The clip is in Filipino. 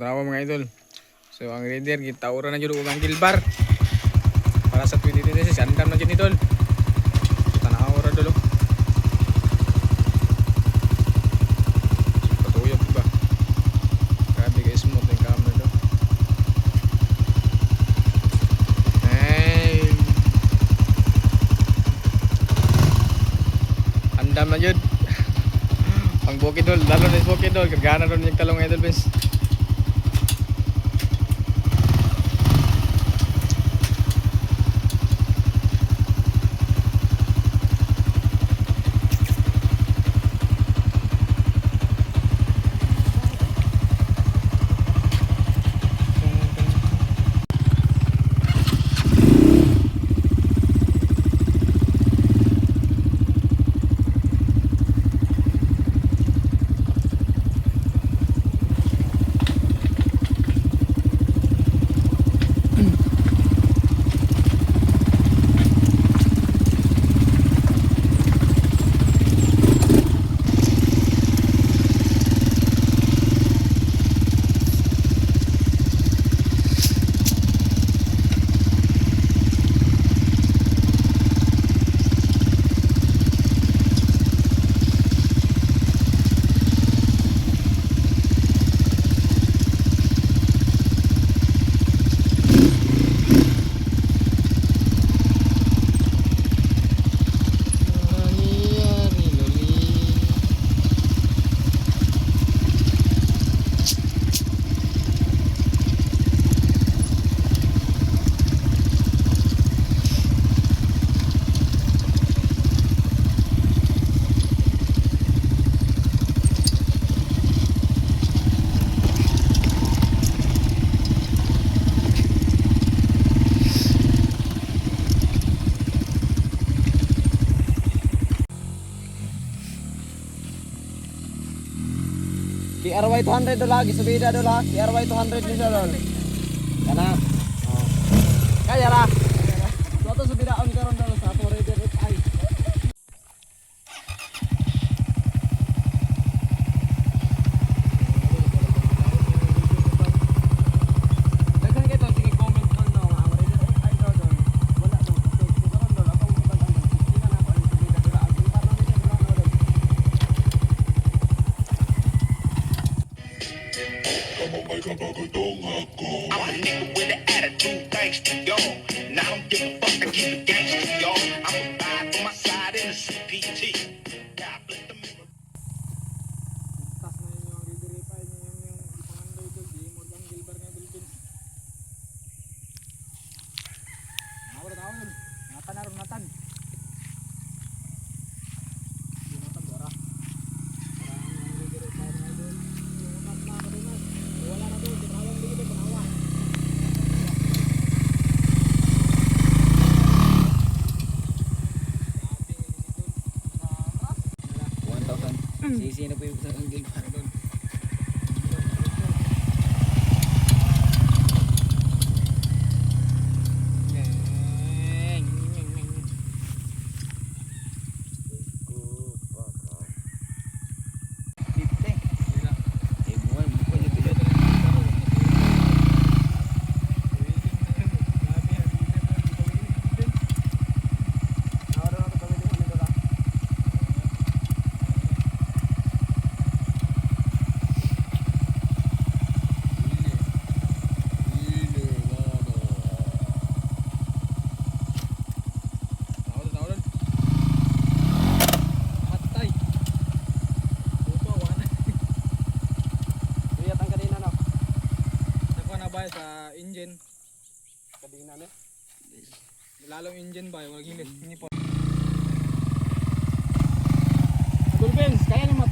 tanawa mga idol. So ang reader gitaura na jud og ang Gilbar para sa 2026 andam na jud idol. So tanawa ra dolo. Patuyok ba. Grabe guys smooth yung camera do. Hey. Andam na jud. Ang bukidol, lalo na yung bukidol, kagana ron yung talong idol bes. KRY 200 do lagi, subida do lagi, KRY 200 nito do. Kana. Oh. Kaya ra. Suatu subida on karon do sa ato Raider FI. Dagan kito sige comment on no ang Raider FI do do. Wala do. Karon do ato mo ba ang sina na ko ang subida do ang karno nito do do. I'm a nigga with an attitude, thanks to y'all. Now I don't give a fuck, I keep it gangsta, y'all. I'm a ride for my side in the CPT. God bless the mirror. Tas na yung Raider FI yung ipangandoy do di mo ang Gilbar nga idol bes. Nawala tawon. Natan aron natan. Di natan dora. Wala na doon, tinawang dito, tinawang. Sisi na po yung ang Gilbar. Sa engine kadina na lalong engine ba wag hilit ini po Adol Benz kaya naman